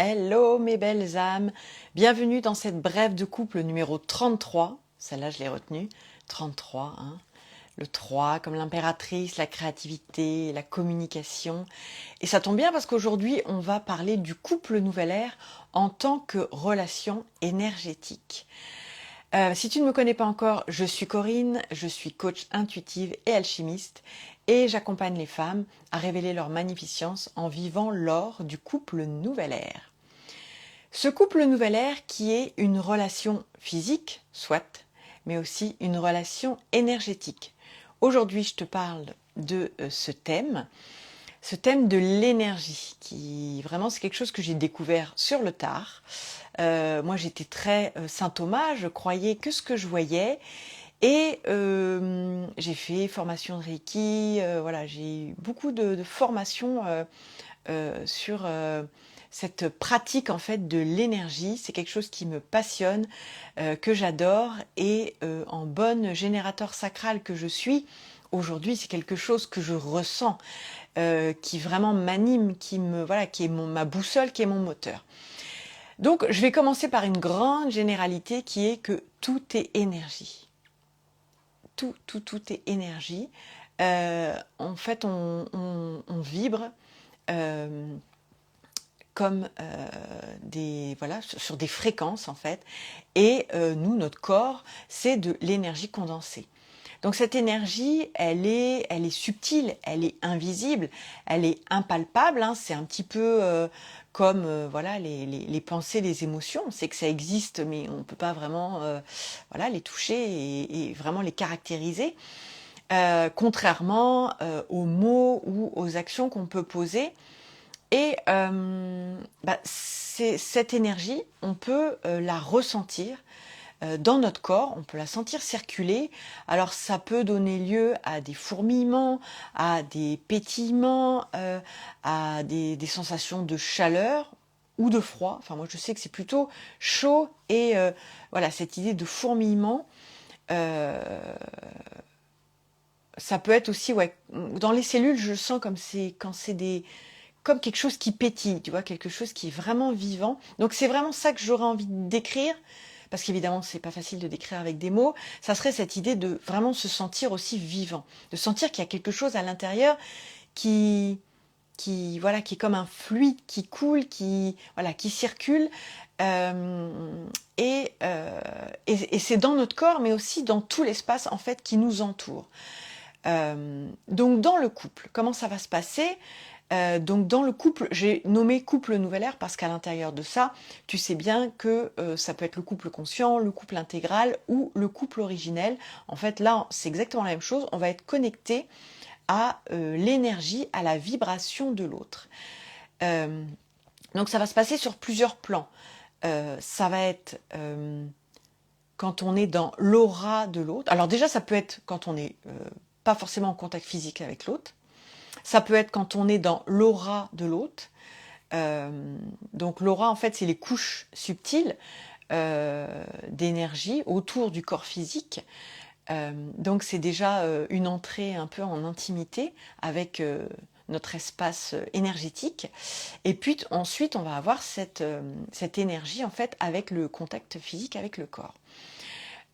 Hello mes belles âmes, bienvenue dans cette brève de couple numéro 33, celle-là je l'ai retenue, 33, hein. Le 3 comme l'impératrice, la créativité, la communication. Et ça tombe bien parce qu'aujourd'hui on va parler du couple nouvelle ère en tant que relation énergétique. Si tu ne me connais pas encore, je suis Corinne, je suis coach intuitive et alchimiste et j'accompagne les femmes à révéler leur magnificence en vivant l'or du couple nouvelle ère. Ce couple nouvelle ère qui est une relation physique, soit, mais aussi une relation énergétique. Aujourd'hui, je te parle de ce thème de l'énergie, qui vraiment c'est quelque chose que j'ai découvert sur le tard. Moi j'étais très Saint Thomas, je croyais que ce que je voyais et j'ai fait formation de Reiki, voilà, j'ai eu beaucoup de formations sur cette pratique en fait de l'énergie. C'est quelque chose qui me passionne, que j'adore et en bonne générateur sacral que je suis, aujourd'hui c'est quelque chose que je ressens, qui vraiment m'anime, qui est ma boussole, qui est mon moteur. Donc je vais commencer par une grande généralité qui est que tout est énergie. Tout est énergie. En fait, on vibre comme sur des fréquences en fait. Et nous, notre corps, c'est de l'énergie condensée. Donc cette énergie, elle est subtile, elle est invisible, elle est impalpable, hein. C'est un petit peu comme les pensées, les émotions. On sait que ça existe, mais on ne peut pas vraiment les toucher et vraiment les caractériser. Contrairement aux mots ou aux actions qu'on peut poser. Et cette énergie, on peut la ressentir dans notre corps, on peut la sentir circuler. Alors ça peut donner lieu à des fourmillements, à des pétillements, à des sensations de chaleur ou de froid. Enfin moi je sais que c'est plutôt chaud et cette idée de fourmillement. Ça peut être aussi, dans les cellules, je sens comme quelque chose qui pétille, tu vois, quelque chose qui est vraiment vivant. Donc c'est vraiment ça que j'aurais envie de décrire, parce qu'évidemment c'est pas facile de décrire avec des mots. Ça serait cette idée de vraiment se sentir aussi vivant, de sentir qu'il y a quelque chose à l'intérieur qui qui est comme un fluide qui coule, qui circule. Et c'est dans notre corps, mais aussi dans tout l'espace en fait qui nous entoure. Donc dans le couple, comment ça va se passer? Donc dans le couple, j'ai nommé couple nouvelle ère parce qu'à l'intérieur de ça, tu sais bien que ça peut être le couple conscient, le couple intégral ou le couple originel. En fait là, c'est exactement la même chose. On va être connecté à l'énergie, à la vibration de l'autre. Donc ça va se passer sur plusieurs plans. Ça va être quand on est dans l'aura de l'autre. Alors déjà, ça peut être quand on n'est pas forcément en contact physique avec l'autre. Ça peut être quand on est dans l'aura de l'autre. Donc l'aura, en fait, c'est les couches subtiles d'énergie autour du corps physique. Donc c'est déjà une entrée un peu en intimité avec notre espace énergétique. Et puis ensuite, on va avoir cette énergie, en fait, avec le contact physique avec le corps.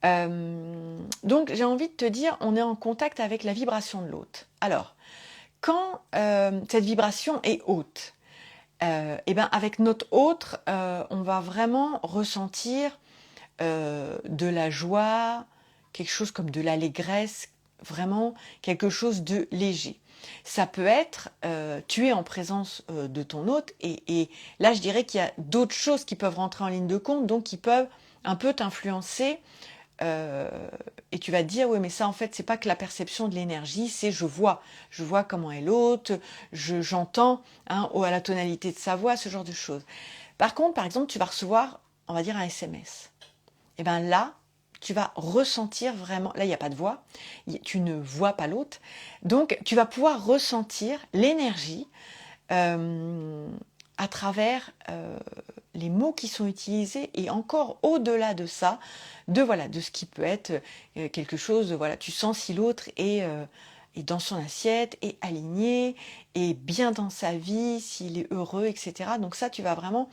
Donc j'ai envie de te dire, on est en contact avec la vibration de l'autre. Alors, quand cette vibration est haute, avec notre autre, on va vraiment ressentir de la joie, quelque chose comme de l'allégresse, vraiment quelque chose de léger. Ça peut être, tu es en présence de ton hôte, et là je dirais qu'il y a d'autres choses qui peuvent rentrer en ligne de compte, donc qui peuvent un peu t'influencer. Et tu vas te dire, oui, mais ça en fait c'est pas que la perception de l'énergie, c'est je vois comment est l'autre, j'entends à la tonalité de sa voix, ce genre de choses. Par contre, par exemple, tu vas recevoir, on va dire, un SMS. Et bien là, tu vas ressentir vraiment, là il n'y a pas de voix, tu ne vois pas l'autre, donc tu vas pouvoir ressentir l'énergie à travers les mots qui sont utilisés, et encore au-delà de ça, de ce qui peut être quelque chose, tu sens si l'autre est est dans son assiette, est aligné, est bien dans sa vie, s'il est heureux, etc. Donc ça, tu vas vraiment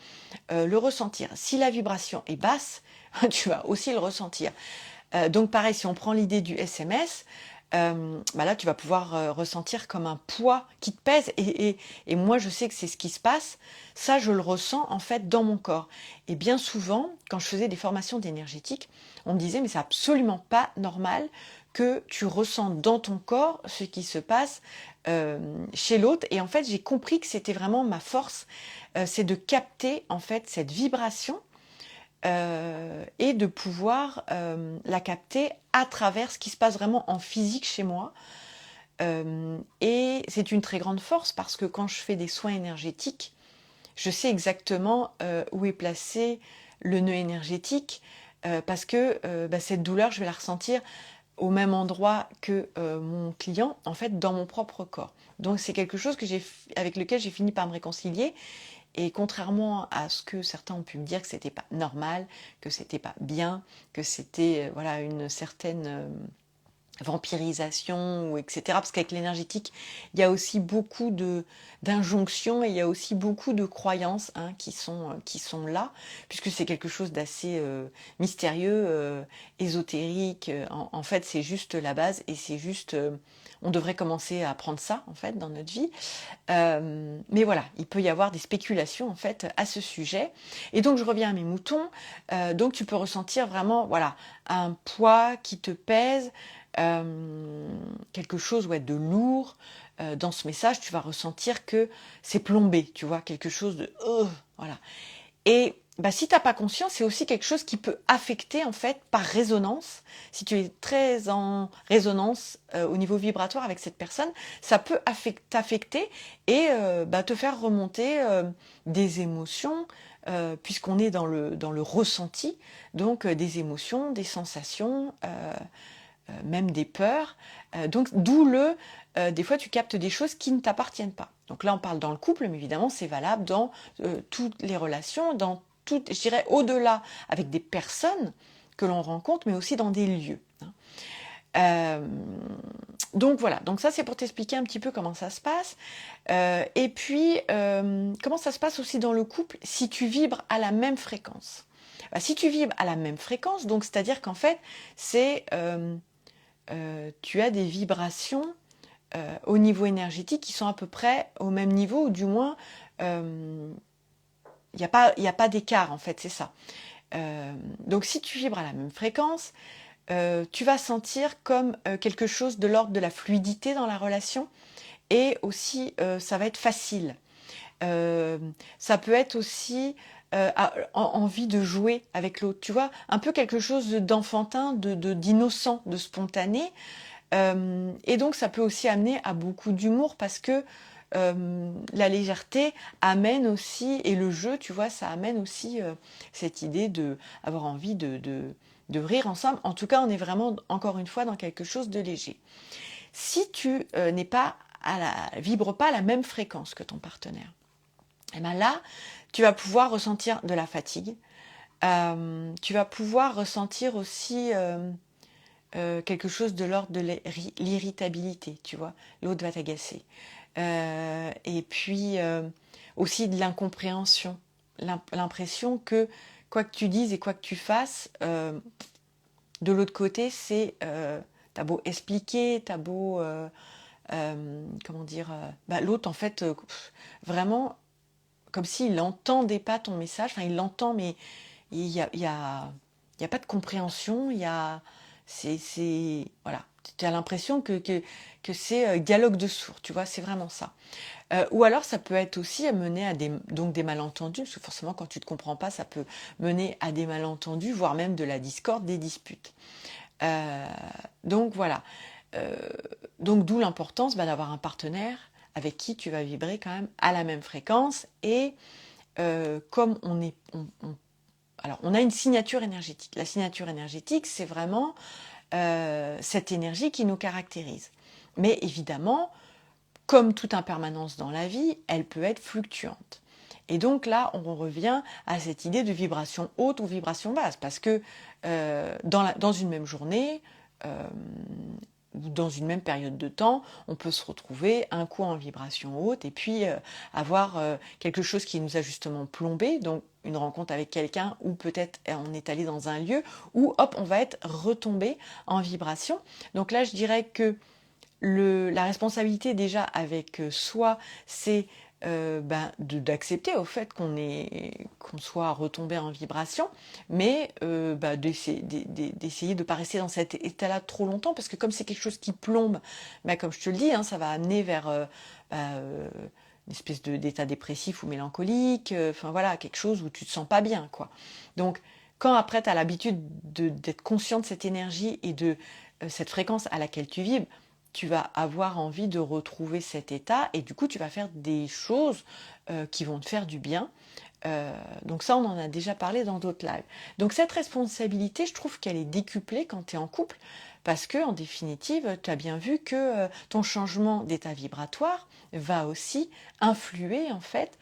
le ressentir. Si la vibration est basse, tu vas aussi le ressentir. Donc pareil, si on prend l'idée du SMS, là tu vas pouvoir ressentir comme un poids qui te pèse et moi je sais que c'est ce qui se passe, ça je le ressens en fait dans mon corps. Et bien souvent, quand je faisais des formations d'énergétique, on me disait mais c'est absolument pas normal que tu ressens dans ton corps ce qui se passe chez l'autre. Et en fait j'ai compris que c'était vraiment ma force, c'est de capter en fait cette vibration et de pouvoir la capter à travers ce qui se passe vraiment en physique chez moi. Et c'est une très grande force parce que quand je fais des soins énergétiques, je sais exactement où est placé le nœud énergétique parce que cette douleur, je vais la ressentir au même endroit que mon client, en fait, dans mon propre corps. Donc c'est quelque chose avec lequel j'ai fini par me réconcilier. Et contrairement à ce que certains ont pu me dire que c'était pas normal, que c'était pas bien, que c'était voilà une certaine vampirisation ou etc. Parce qu'avec l'énergétique, il y a aussi beaucoup d'injonctions et il y a aussi beaucoup de croyances qui sont là, puisque c'est quelque chose d'assez mystérieux, ésotérique. En fait, c'est juste la base et c'est juste on devrait commencer à apprendre ça en fait dans notre vie. Mais voilà, il peut y avoir des spéculations en fait à ce sujet. Et donc je reviens à mes moutons. Donc tu peux ressentir vraiment voilà un poids qui te pèse, quelque chose de lourd. Dans ce message, tu vas ressentir que c'est plombé, tu vois, quelque chose de voilà. Et si tu n'as pas conscience, c'est aussi quelque chose qui peut affecter en fait par résonance. Si tu es très en résonance au niveau vibratoire avec cette personne, ça peut t'affecter et te faire remonter des émotions, puisqu'on est dans le ressenti, donc des émotions, des sensations, même des peurs. Donc d'où des fois tu captes des choses qui ne t'appartiennent pas. Donc là on parle dans le couple, mais évidemment c'est valable dans toutes les relations, dans toutes, je dirais au-delà avec des personnes que l'on rencontre, mais aussi dans des lieux. Donc voilà, donc ça c'est pour t'expliquer un petit peu comment ça se passe. Et puis comment ça se passe aussi dans le couple si tu vibres à la même fréquence. Si tu vibres à la même fréquence, donc c'est-à-dire qu'en fait c'est tu as des vibrations au niveau énergétique qui sont à peu près au même niveau, ou du moins, il n'y a pas d'écart, en fait, c'est ça. Donc, si tu vibres à la même fréquence, tu vas sentir comme quelque chose de l'ordre de la fluidité dans la relation, et aussi, ça va être facile. Ça peut être aussi envie de jouer avec l'autre, tu vois, un peu quelque chose d'enfantin, d'innocent, de spontané. Et donc ça peut aussi amener à beaucoup d'humour parce que la légèreté amène aussi, et le jeu, tu vois, ça amène aussi cette idée d'avoir envie de rire ensemble. En tout cas, on est vraiment, encore une fois, dans quelque chose de léger. Si tu n'es pas vibres pas à la même fréquence que ton partenaire, et bien là, tu vas pouvoir ressentir de la fatigue. Tu vas pouvoir ressentir aussi quelque chose de l'ordre de l'irritabilité, tu vois. L'autre va t'agacer. Et puis aussi de l'incompréhension. L'impression que quoi que tu dises et quoi que tu fasses, de l'autre côté, t'as beau expliquer, t'as beau... comment dire... l'autre, en fait, vraiment... comme s'il n'entendait pas ton message, enfin il l'entend, mais il y a pas de compréhension, voilà, tu as l'impression que c'est dialogue de sourds, tu vois, c'est vraiment ça. Ou alors ça peut être aussi mener à des malentendus, parce que forcément quand tu ne te comprends pas, ça peut mener à des malentendus, voire même de la discorde, des disputes. Donc voilà, donc d'où l'importance d'avoir un partenaire avec qui tu vas vibrer quand même à la même fréquence et comme alors on a une signature énergétique. La signature énergétique, c'est vraiment cette énergie qui nous caractérise. Mais évidemment, comme toute impermanence dans la vie, elle peut être fluctuante. Et donc là, on revient à cette idée de vibration haute ou vibration basse, parce que dans une même journée, dans une même période de temps, on peut se retrouver un coup en vibration haute et puis avoir quelque chose qui nous a justement plombé, donc une rencontre avec quelqu'un ou peut-être on est allé dans un lieu où hop, on va être retombé en vibration. Donc là, je dirais que la responsabilité déjà avec soi, c'est d'accepter au fait qu'on soit retombé en vibration, mais d'essayer de ne pas rester dans cet état-là trop longtemps, parce que comme c'est quelque chose qui plombe, comme je te le dis, hein, ça va amener vers une espèce d'état dépressif ou mélancolique, enfin voilà, quelque chose où tu te sens pas bien, quoi. Donc, quand après tu as l'habitude d'être conscient de cette énergie et de cette fréquence à laquelle tu vibres, tu vas avoir envie de retrouver cet état et du coup tu vas faire des choses qui vont te faire du bien. Donc ça, on en a déjà parlé dans d'autres lives. Donc cette responsabilité, je trouve qu'elle est décuplée quand tu es en couple, parce que en définitive, tu as bien vu que ton changement d'état vibratoire va aussi influer en fait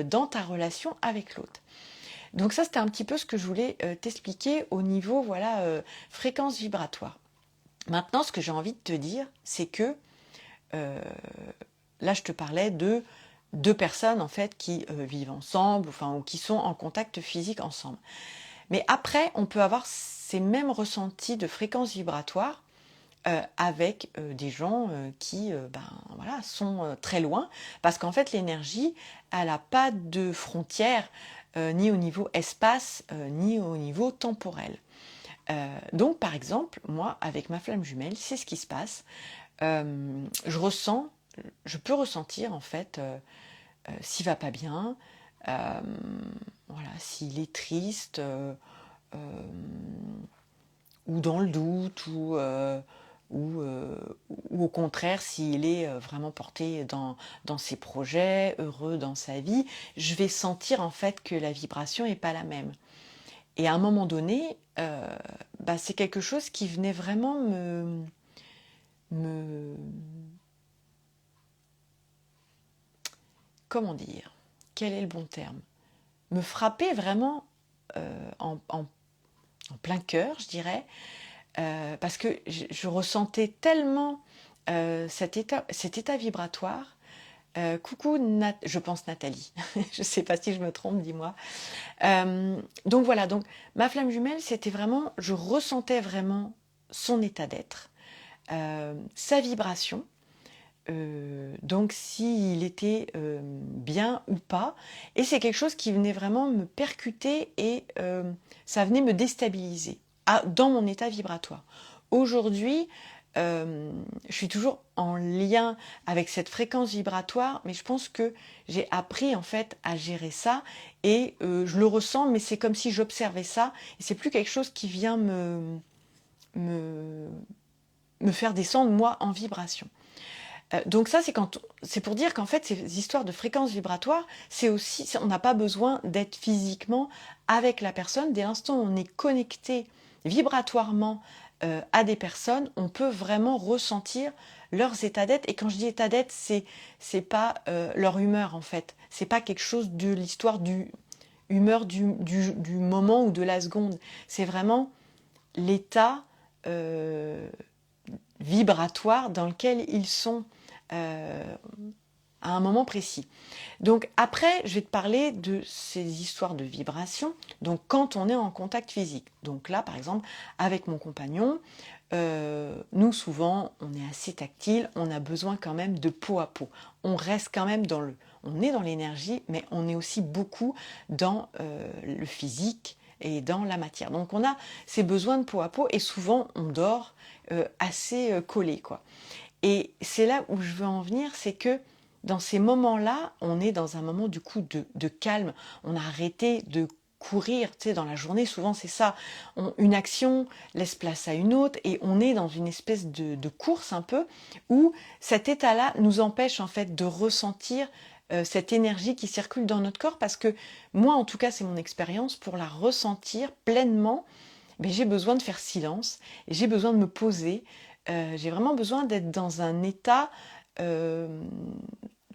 dans ta relation avec l'autre. Donc ça, c'était un petit peu ce que je voulais t'expliquer au niveau fréquence vibratoire. Maintenant, ce que j'ai envie de te dire, c'est que là, je te parlais de deux personnes en fait qui vivent ensemble, ou qui sont en contact physique ensemble. Mais après, on peut avoir ces mêmes ressentis de fréquence vibratoire avec des gens qui sont très loin, parce qu'en fait, l'énergie, elle n'a pas de frontières, ni au niveau espace, ni au niveau temporel. Donc, par exemple, moi, avec ma flamme jumelle, c'est ce qui se passe. Je peux ressentir, en fait, s'il va pas bien, s'il est triste, ou dans le doute, ou, ou au contraire, s'il est vraiment porté dans ses projets, heureux dans sa vie, je vais sentir, en fait, que la vibration n'est pas la même. Et à un moment donné, c'est quelque chose qui venait vraiment me comment dire, quel est le bon terme, me frapper vraiment en plein cœur, je dirais, parce que je ressentais tellement cet état vibratoire. Coucou, je pense Nathalie, je ne sais pas si je me trompe, dis-moi. Donc voilà, donc ma flamme jumelle, c'était vraiment, je ressentais vraiment son état d'être, sa vibration, donc s'il était bien ou pas, et c'est quelque chose qui venait vraiment me percuter et ça venait me déstabiliser dans mon état vibratoire. Aujourd'hui, je suis toujours en lien avec cette fréquence vibratoire, mais je pense que j'ai appris en fait à gérer ça et je le ressens, mais c'est comme si j'observais ça et c'est plus quelque chose qui vient me, me faire descendre moi en vibration. Donc ça, c'est pour dire qu'en fait, ces histoires de fréquences vibratoires, c'est aussi, on n'a pas besoin d'être physiquement avec la personne. Dès l'instant où on est connecté vibratoirement à des personnes, on peut vraiment ressentir leurs états d'être. Et quand je dis état d'être, c'est pas leur humeur en fait. C'est pas quelque chose de l'histoire du humeur du moment ou de la seconde. C'est vraiment l'état vibratoire dans lequel ils sont à un moment précis. Donc après, je vais te parler de ces histoires de vibrations, donc quand on est en contact physique. Donc là, par exemple, avec mon compagnon, nous souvent, on est assez tactile, on a besoin quand même de peau à peau. On reste quand même on est dans l'énergie, mais on est aussi beaucoup dans le physique et dans la matière. Donc on a ces besoins de peau à peau et souvent on dort assez collé, quoi. Et c'est là où je veux en venir, c'est que dans ces moments-là, on est dans un moment du coup de calme. On a arrêté de courir, tu sais, dans la journée, souvent c'est ça. Une action laisse place à une autre et on est dans une espèce de course un peu où cet état-là nous empêche en fait de ressentir cette énergie qui circule dans notre corps parce que moi, en tout cas, c'est mon expérience, pour la ressentir pleinement, mais j'ai besoin de faire silence, et j'ai besoin de me poser, j'ai vraiment besoin d'être dans un état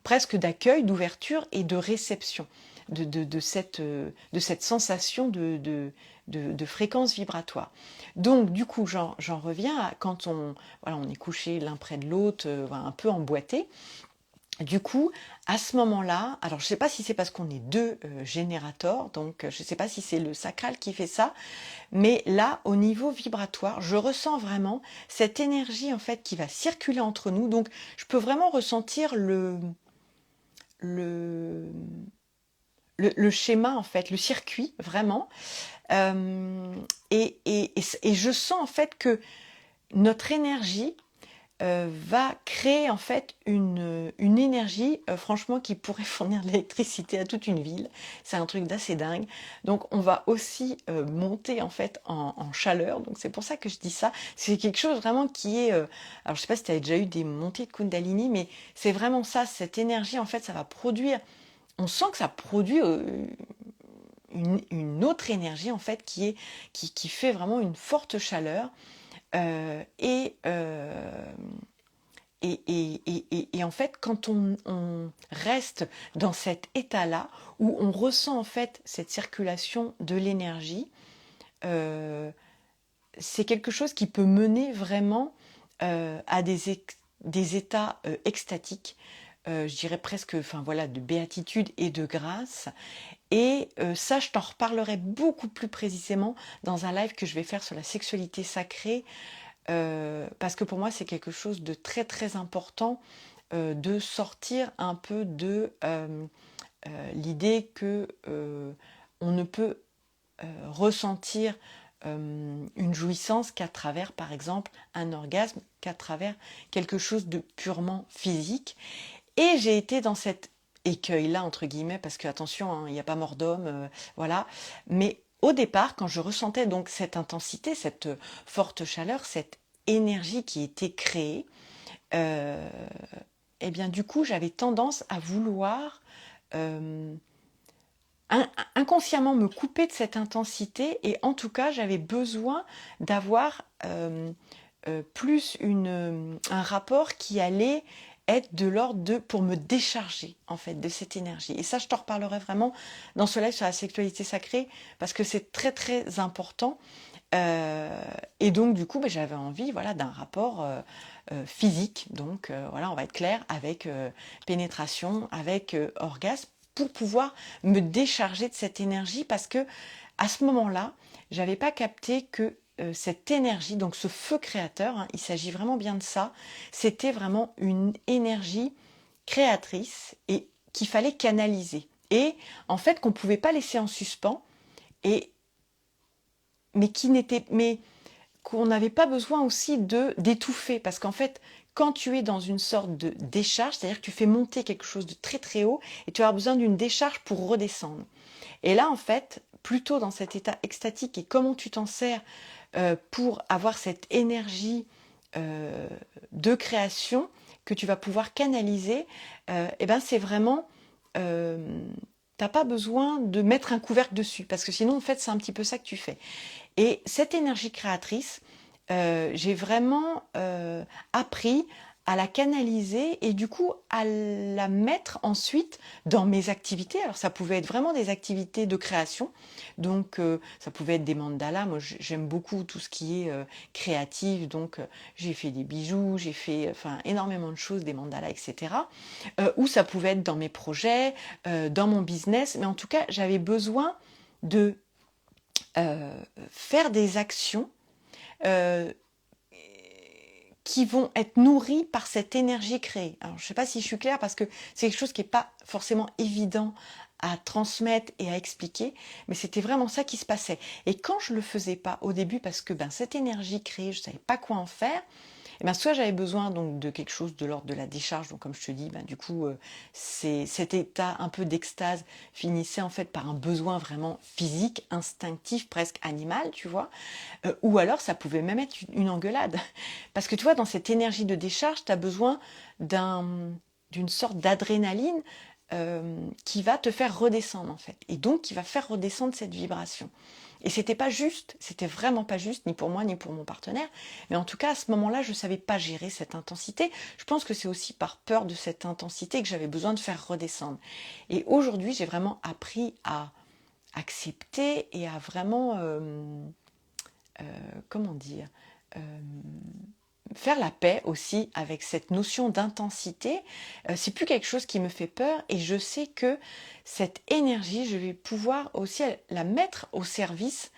presque d'accueil, d'ouverture et de réception. de cette sensation de fréquence vibratoire. Donc du coup, j'en reviens à quand voilà, on est couché l'un près de l'autre, voilà, un peu emboîté. Du coup, à ce moment-là, alors je ne sais pas si c'est parce qu'on est deux générateurs, donc je ne sais pas si c'est le sacral qui fait ça, mais là, au niveau vibratoire, je ressens vraiment cette énergie en fait qui va circuler entre nous. Donc, je peux vraiment ressentir le, le schéma en fait, le circuit vraiment. Euh, et je sens en fait que notre énergie va créer en fait une énergie franchement qui pourrait fournir de l'électricité à toute une ville. C'est un truc d'assez dingue. Donc on va aussi monter en fait en chaleur. Donc c'est pour ça que je dis ça. C'est quelque chose vraiment qui est... alors je sais pas si tu as déjà eu des montées de Kundalini, mais c'est vraiment ça. Cette énergie en fait ça va produire... On sent que ça produit une autre énergie en fait qui fait vraiment une forte chaleur. Euh, et, euh, et en fait, quand on reste dans cet état-là, où on ressent en fait cette circulation de l'énergie, euh, c'est quelque chose qui peut mener vraiment à des états extatiques, je dirais presque, enfin voilà, de béatitude et de grâce. Et ça, je t'en reparlerai beaucoup plus précisément dans un live que je vais faire sur la sexualité sacrée, parce que pour moi, c'est quelque chose de très très important de sortir un peu de l'idée que on ne peut ressentir une jouissance qu'à travers, par exemple, un orgasme, qu'à travers quelque chose de purement physique. Et j'ai été dans cet écueil-là, entre guillemets, parce que attention, hein, il n'y a pas mort d'homme, voilà. Mais au départ, quand je ressentais donc cette intensité, cette forte chaleur, cette énergie qui était créée, euh, eh bien du coup, j'avais tendance à vouloir euh, inconsciemment me couper de cette intensité, et en tout cas, j'avais besoin d'avoir plus un rapport qui allait être de l'ordre de pour me décharger en fait de cette énergie. Et ça, je t'en reparlerai vraiment dans ce live sur la sexualité sacrée parce que c'est très très important. Et donc du coup, ben, j'avais envie, voilà, d'un rapport physique. Donc voilà, on va être clair avec pénétration, avec orgasme, pour pouvoir me décharger de cette énergie parce que à ce moment-là, j'avais pas capté que cette énergie, donc ce feu créateur, hein, il s'agit vraiment bien de ça, c'était vraiment une énergie créatrice et qu'il fallait canaliser. Et en fait, qu'on ne pouvait pas laisser en suspens, et, mais qu'on n'avait pas besoin aussi d'étouffer. Parce qu'en fait, quand tu es dans une sorte de décharge, c'est-à-dire que tu fais monter quelque chose de très très haut et tu as besoin d'une décharge pour redescendre. Et là, en fait, plutôt dans cet état extatique et comment tu t'en sers pour avoir cette énergie euh, de création que tu vas pouvoir canaliser, et ben c'est vraiment, t'as pas besoin de mettre un couvercle dessus parce que sinon en fait c'est un petit peu ça que tu fais. Et cette énergie créatrice, j'ai vraiment appris à la canaliser et du coup à la mettre ensuite dans mes activités. Alors ça pouvait être vraiment des activités de création, donc ça pouvait être des mandalas. Moi j'aime beaucoup tout ce qui est créatif, donc j'ai fait des bijoux, j'ai fait enfin énormément de choses, des mandalas, etc. Ou ça pouvait être dans mes projets, dans mon business, mais en tout cas j'avais besoin de faire des actions euh, qui vont être nourries par cette énergie créée. Alors, je ne sais pas si je suis claire parce que c'est quelque chose qui n'est pas forcément évident à transmettre et à expliquer, mais c'était vraiment ça qui se passait. Et quand je ne le faisais pas au début, parce que ben, cette énergie créée, je ne savais pas quoi en faire, et ben, soit j'avais besoin donc de quelque chose de l'ordre de la décharge, donc comme je te dis, ben, du coup, cet état un peu d'extase finissait en fait par un besoin vraiment physique, instinctif, presque animal, tu vois, ou alors ça pouvait même être une engueulade. Parce que tu vois, dans cette énergie de décharge, tu as besoin d'une sorte d'adrénaline qui va te faire redescendre en fait, et donc qui va faire redescendre cette vibration. Et c'était pas juste, c'était vraiment pas juste, ni pour moi ni pour mon partenaire, mais en tout cas à ce moment-là je savais pas gérer cette intensité. Je pense que c'est aussi par peur de cette intensité que j'avais besoin de faire redescendre. Et aujourd'hui j'ai vraiment appris à accepter et à vraiment, comment dire, euh, faire la paix aussi avec cette notion d'intensité. C'est plus quelque chose qui me fait peur, et je sais que cette énergie, je vais pouvoir aussi la mettre au service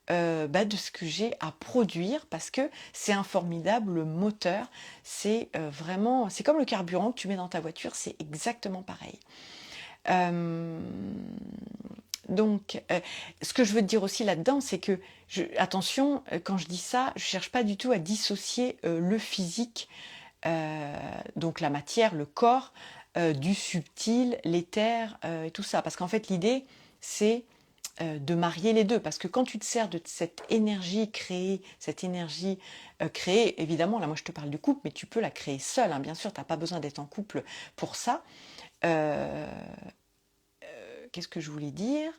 de ce que j'ai à produire, parce que c'est un formidable moteur. C'est vraiment, c'est comme le carburant que tu mets dans ta voiture, c'est exactement pareil. Euh, donc, ce que je veux te dire aussi là-dedans, c'est que, attention, quand je dis ça, je ne cherche pas du tout à dissocier le physique, donc la matière, le corps, du subtil, l'éther et tout ça. Parce qu'en fait, l'idée, c'est de marier les deux. Parce que quand tu te sers de cette énergie créée, évidemment, là moi je te parle du couple, mais tu peux la créer seule, hein, bien sûr, tu n'as pas besoin d'être en couple pour ça. Euh, Qu'est-ce que je voulais dire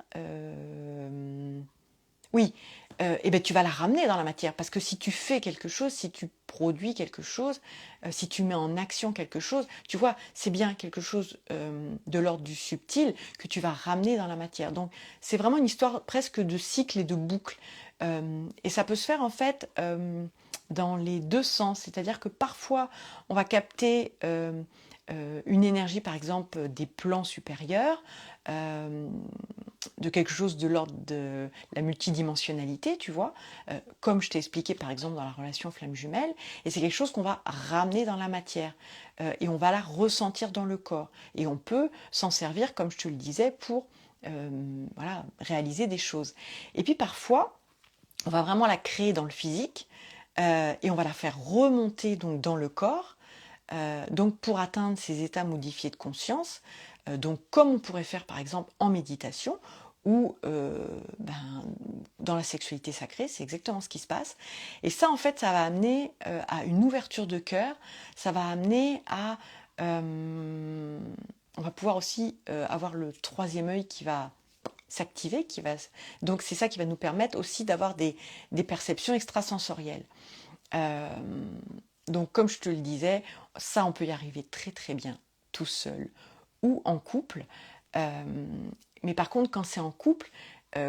Oui, et ben tu vas la ramener dans la matière, parce que si tu fais quelque chose, si tu produis quelque chose, si tu mets en action quelque chose, tu vois, c'est bien quelque chose de l'ordre du subtil que tu vas ramener dans la matière. Donc c'est vraiment une histoire presque de cycle et de boucle. Et ça peut se faire en fait dans les deux sens, c'est-à-dire que parfois on va capter une énergie, par exemple, des plans supérieurs, de quelque chose de l'ordre de la multidimensionnalité, tu vois, comme je t'ai expliqué par exemple dans la relation flamme jumelle, et c'est quelque chose qu'on va ramener dans la matière, et on va la ressentir dans le corps, et on peut s'en servir, comme je te le disais, pour voilà, réaliser des choses. Et puis parfois, on va vraiment la créer dans le physique, et on va la faire remonter donc dans le corps, donc pour atteindre ces états modifiés de conscience, donc comme on pourrait faire par exemple en méditation, ou dans la sexualité sacrée, c'est exactement ce qui se passe. Et ça en fait, ça va amener à une ouverture de cœur, ça va amener à... on va pouvoir aussi avoir le troisième œil qui va s'activer, donc c'est ça qui va nous permettre aussi d'avoir des perceptions extrasensorielles. Euh, donc, comme je te le disais, ça, on peut y arriver très très bien tout seul ou en couple. Euh, mais par contre, quand c'est en couple,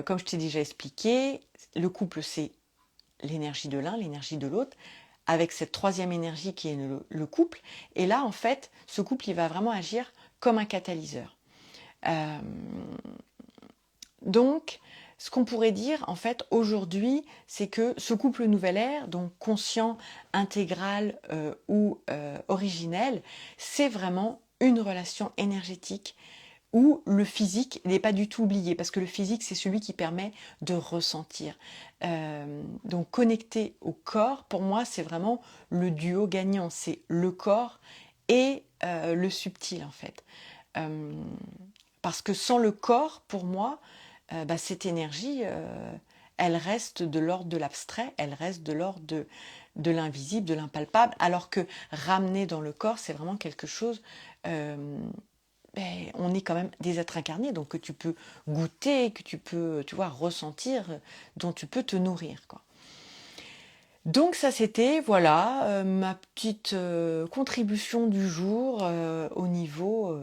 comme je t'ai déjà expliqué, le couple, c'est l'énergie de l'un, l'énergie de l'autre, avec cette troisième énergie qui est le couple. Et là, en fait, ce couple, il va vraiment agir comme un catalyseur. Euh, donc, ce qu'on pourrait dire, en fait, aujourd'hui, c'est que ce couple Nouvelle Ère, donc conscient, intégral ou originel, c'est vraiment une relation énergétique où le physique n'est pas du tout oublié, parce que le physique, c'est celui qui permet de ressentir. Donc, connecté au corps, pour moi, c'est vraiment le duo gagnant. C'est le corps et le subtil, en fait. Euh, Parce que sans le corps, pour moi, cette énergie, elle reste de l'ordre de l'abstrait, elle reste de l'ordre de l'invisible, de l'impalpable, alors que ramener dans le corps, c'est vraiment quelque chose... on est quand même des êtres incarnés, donc que tu peux goûter, que tu peux, tu vois, ressentir, dont tu peux te nourrir, quoi. Donc ça c'était voilà ma petite contribution du jour au niveau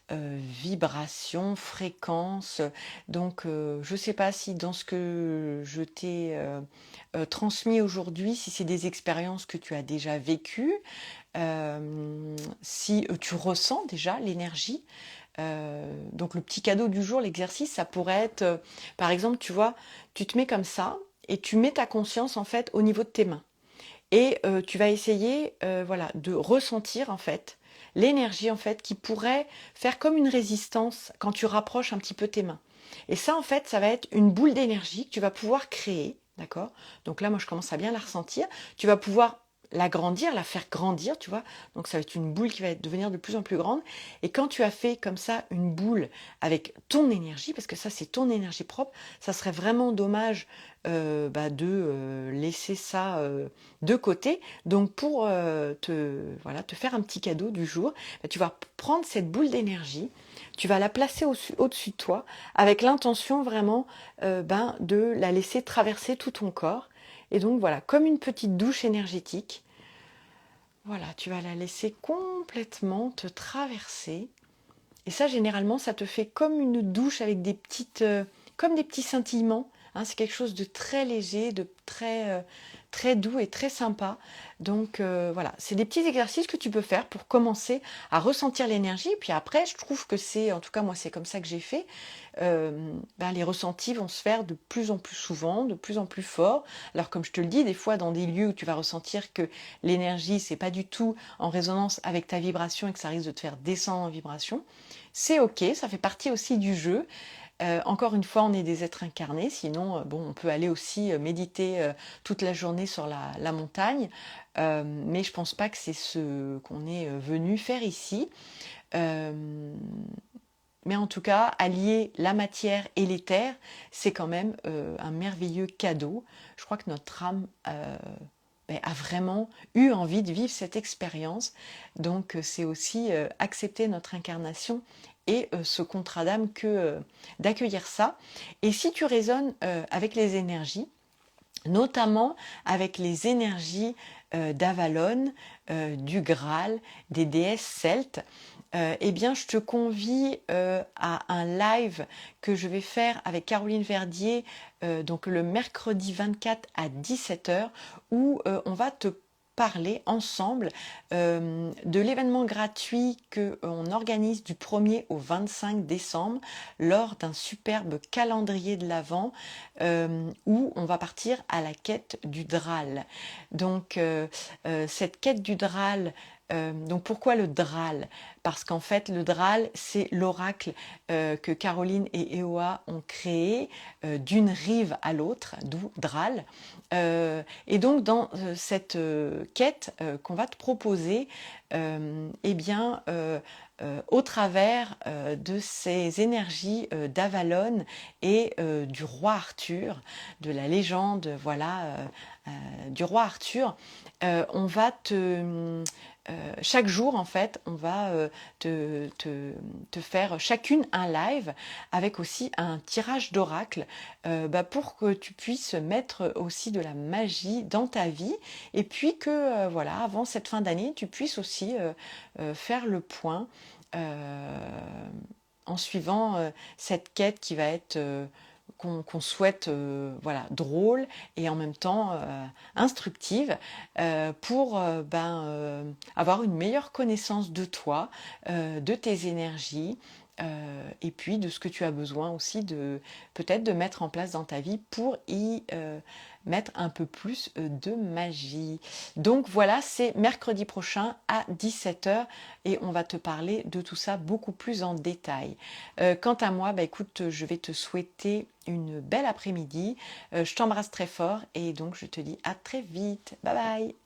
vibration, fréquence. Donc je ne sais pas si dans ce que je t'ai transmis aujourd'hui, si c'est des expériences que tu as déjà vécues, si tu ressens déjà l'énergie. Donc le petit cadeau du jour, l'exercice, ça pourrait être, par exemple, tu vois, tu te mets comme ça, et tu mets ta conscience en fait au niveau de tes mains, et tu vas essayer voilà, de ressentir en fait l'énergie en fait qui pourrait faire comme une résistance quand tu rapproches un petit peu tes mains. Et ça en fait, ça va être une boule d'énergie que tu vas pouvoir créer, d'accord? Donc là moi je commence à bien la ressentir. Tu vas pouvoir l'agrandir, la faire grandir, tu vois. Donc ça va être une boule qui va devenir de plus en plus grande. Et quand tu as fait comme ça une boule avec ton énergie, parce que ça c'est ton énergie propre, ça serait vraiment dommage de laisser ça de côté. Donc pour te faire un petit cadeau du jour, tu vas prendre cette boule d'énergie, tu vas la placer au-dessus de toi avec l'intention vraiment de la laisser traverser tout ton corps. Et donc voilà, comme une petite douche énergétique, voilà, tu vas la laisser complètement te traverser. Et ça, généralement, ça te fait comme une douche avec comme des petits scintillements. Hein, c'est quelque chose de très léger, de très doux et très sympa. Donc voilà, c'est des petits exercices que tu peux faire pour commencer à ressentir l'énergie. Puis après, je trouve que en tout cas moi, c'est comme ça que j'ai fait. Les ressentis vont se faire de plus en plus souvent, de plus en plus fort. Alors comme je te le dis, des fois dans des lieux où tu vas ressentir que l'énergie, c'est pas du tout en résonance avec ta vibration et que ça risque de te faire descendre en vibration, c'est ok, ça fait partie aussi du jeu. Encore une fois, on est des êtres incarnés, sinon on peut aller aussi méditer toute la journée sur la montagne, mais je pense pas que c'est ce qu'on est venu faire ici. Mais en tout cas, allier la matière et l'éther, c'est quand même un merveilleux cadeau. Je crois que notre âme a vraiment eu envie de vivre cette expérience. Donc c'est aussi accepter notre incarnation et ce contrat d'âme que d'accueillir ça. Et si tu résonnes avec les énergies, notamment avec les énergies d'Avalon, du Graal, des déesses celtes, eh bien, je te convie à un live que je vais faire avec Caroline Verdier, donc le mercredi 24 à 17h, où on va te parler ensemble de l'événement gratuit qu'on organise du 1er au 25 décembre lors d'un superbe calendrier de l'Avent où on va partir à la quête du Dral. Donc cette quête du Dral, donc pourquoi le Dral? Parce qu'en fait le Dral c'est l'oracle que Caroline et Eoa ont créé d'une rive à l'autre, d'où Dral. Et donc dans cette quête qu'on va te proposer, au travers de ces énergies d'Avalon et du roi Arthur, de la légende, voilà, du roi Arthur, on va chaque jour, en fait, on va te faire chacune un live avec aussi un tirage d'oracle pour que tu puisses mettre aussi de la magie dans ta vie et puis que, voilà, avant cette fin d'année, tu puisses aussi faire le point en suivant cette quête qui va être qu'on souhaite voilà, drôle et en même temps instructive pour avoir une meilleure connaissance de toi, de tes énergies et puis de ce que tu as besoin aussi de peut-être de mettre en place dans ta vie pour y mettre un peu plus de magie. Donc voilà, c'est mercredi prochain à 17h et on va te parler de tout ça beaucoup plus en détail. Quant à moi, écoute, je vais te souhaiter une belle après-midi. Je t'embrasse très fort et donc je te dis à très vite. Bye bye.